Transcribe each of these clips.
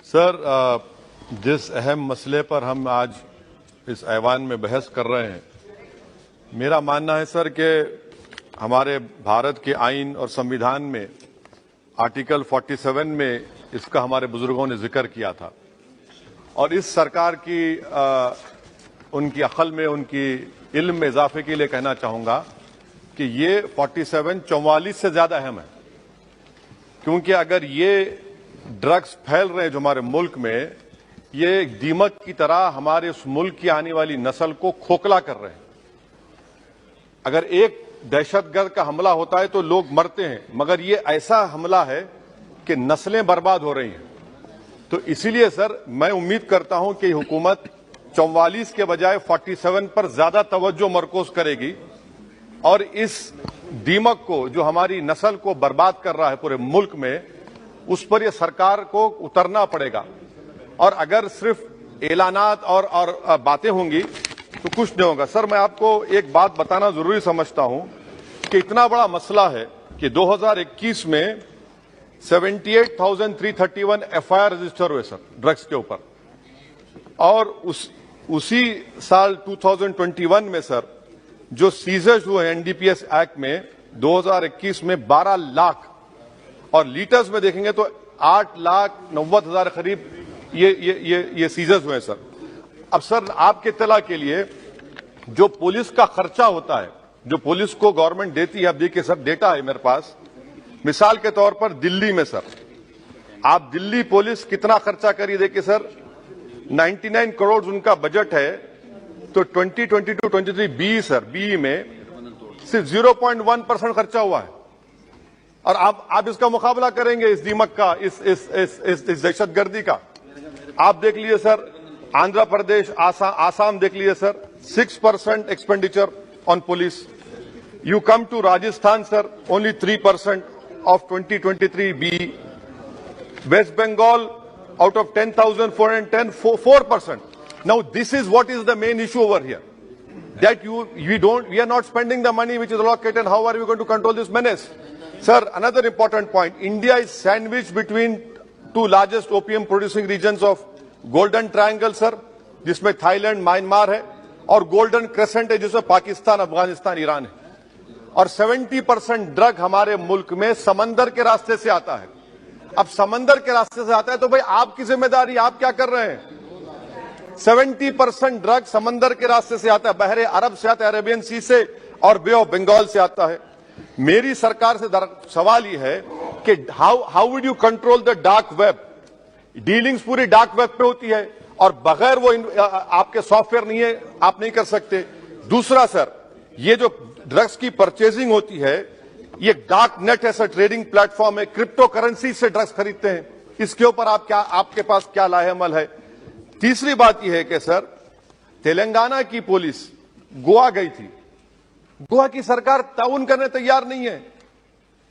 Sir, जिस अहम मसले पर हम आज इस ऐवान में बहस कर रहे हैं, मेरा मानना है सर कि हमारे भारत के आईन और संविधान में आर्टिकल 47 में इसका हमारे बुजुर्गों ने जिक्र किया था और इस सरकार की उनकी अक्ल में, उनकी इल्म में इजाफे के लिए कहना चाहूंगा कि ये 47 44 से ज्यादा अहम है, क्योंकि अगर ये ड्रग्स फैल रहे हैं जो हमारे मुल्क में, ये एक दीमक की तरह हमारे उस मुल्क की आने वाली नस्ल को खोखला कर रहे हैं। अगर एक दहशतगर्द का हमला होता है तो लोग मरते हैं, मगर ये ऐसा हमला है कि नस्लें बर्बाद हो रही हैं। तो इसीलिए सर मैं उम्मीद करता हूं कि हुकूमत 44 के बजाय 47 पर ज्यादा तवज्जो मरकूज करेगी और इस दीमक को जो हमारी नस्ल को बर्बाद कर रहा है पूरे मुल्क में, उस पर यह सरकार को उतरना पड़ेगा। और अगर सिर्फ ऐलानात और बातें होंगी तो कुछ नहीं होगा। सर, मैं आपको एक बात बताना जरूरी समझता हूं कि इतना बड़ा मसला है कि 2021 में 78,331 एफआईआर रजिस्टर हुए सर ड्रग्स के ऊपर, और उसी साल 2021 में सर जो सीजर्स हुए एनडीपीएस एक्ट में 2021 में 12 लाख, और लीटर्स में देखेंगे तो 8,90,000 करीब ये सीजर्स हुए सर। अब सर आपके इत्तला के लिए जो पुलिस का खर्चा होता है, जो पुलिस को गवर्नमेंट देती है, अब देखिए सर डेटा है मेरे पास, मिसाल के तौर पर दिल्ली में सर आप दिल्ली पुलिस कितना खर्चा करिए, देखिए सर 99 करोड़ उनका बजट है, तो 2022-23 बी सर बी में सिर्फ 0.1% खर्चा हुआ है। और आप इसका मुकाबला करेंगे इस दीमक का, इस दहशतगर्दी का। आप देख लीजिए सर आंध्र प्रदेश, आसाम देख लीजिए sir 6% expenditure on police. You come to Rajasthan sir only 3% of 2023 बी। West Bengal out of 10,410, 4%. Now this is what is the main issue over here, that we are not spending the money which is allocated. How are we going to control this menace? Sir, another important point, India is sandwiched between two largest opium producing regions of Golden Triangle sir, जिसमें Thailand, Myanmar है, और golden crescent है जिसमें Pakistan, Afghanistan, Iran है। और 70% drug हमारे मुल्क में समंदर के रास्ते से आता है। अब समंदर के रास्ते से आता है तो भाई आपकी जिम्मेदारी, आप क्या कर रहे हैं? 70% ड्रग समंदर के रास्ते से आता है, बहरे अरब से आता है, अरेबियन सी से और बे ऑफ बंगाल से आता है। मेरी सरकार से सवाल यह है कि how would you control the dark web? Dealings पूरी डार्क वेब पे होती है और बगैर वो आपके सॉफ्टवेयर नहीं है, आप नहीं कर सकते। दूसरा सर, ये जो ड्रग्स की परचेजिंग होती है, ये डार्क नेट ऐसा ट्रेडिंग प्लेटफॉर्म है, क्रिप्टो करेंसी से ड्रग्स खरीदते हैं। इसके ऊपर आपके पास क्या लाहेअमल है? तीसरी बात यह है कि सर तेलंगाना की पुलिस गोवा गई थी, गोवा की सरकार ताउन करने तैयार नहीं है।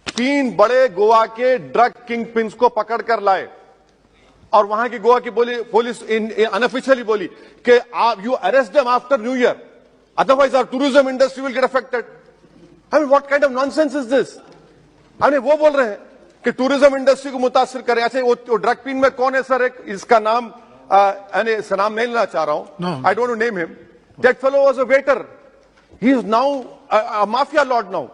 3 बड़े गोवा के ड्रग किंग पिन्स को पकड़कर लाए और वहां की गोवा की पुलिस अनऑफिशियली बोली कि you arrest them after new year, otherwise our tourism industry will get affected. I mean, what kind of nonsense is this? I mean, वो बोल रहे हैं कि टूरिज्म इंडस्ट्री को मुतासिर करें। अच्छा, वो ड्रग पिन में कौन है सर? एक इसका नाम इसका नाम नहीं लेना चाह रहा हूं, I don't know name him. That fellow was a waiter, he is now a mafia Lord now.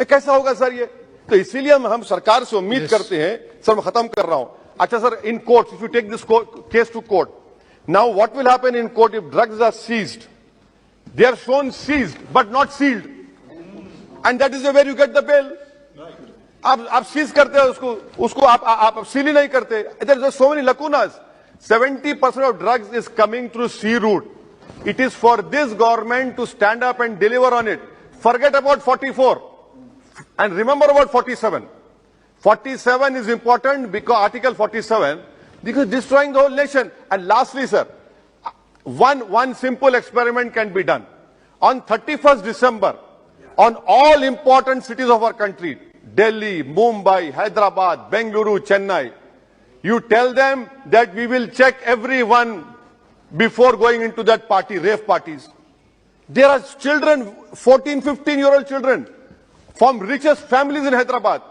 कैसा होगा सर ये? तो इसीलिए हम सरकार से उम्मीद करते हैं। सर मैं खत्म कर रहा हूं। अच्छा sir, in court, if you take this case to court, now what will happen in court if drugs are seized? They are shown seized but not sealed, and that is where you get the bail. आप seize करते हो उसको आप seal ही नहीं करते। There are so many lacunas. 70% of drugs is coming through sea route. It is for this government to stand up and deliver on it. Forget about 44 and remember about 47. 47 is important because Article 47, because destroying the whole nation. And lastly, sir, one simple experiment can be done. On 31st December, on all important cities of our country, Delhi, Mumbai, Hyderabad, Bengaluru, Chennai, you tell them that we will check everyone before going into that party, rave parties. There are children, 14, 15-year-old children from richest families in Hyderabad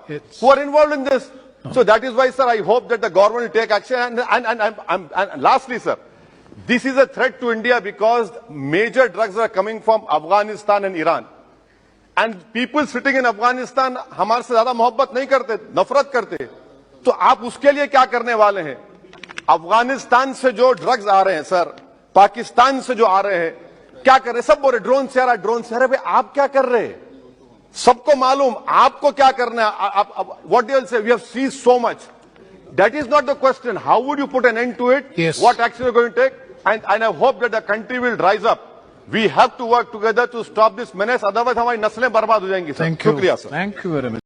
who are involved in this. So that is why, sir, I hope that the government will take action. And lastly, sir, this is a threat to India because major drugs are coming from Afghanistan and Iran. And people sitting in Afghanistan हमारे से ज्यादा मोहब्बत नहीं करते, नफरत करते. तो आप उसके लिए क्या करने वाले हैं? अफगानिस्तान से जो ड्रग्स आ रहे हैं सर, पाकिस्तान से जो आ रहे हैं, क्या कर रहे हैं? सब बोल रहे ड्रोन से आ रहा, ड्रोन से आ रहा. भाई आप क्या कर रहे हैं? सबको मालूम आपको क्या करना है. What do you say we have seize so much. That is not the question. How would you put an end to it? Yes. What action are you going to take? And I hope that the country will rise up. We have to work together to stop this menace. Otherwise, हमारी नस्लें बर्बाद हो जाएंगी. Thank you. शुक्रिया sir. Thank you very much.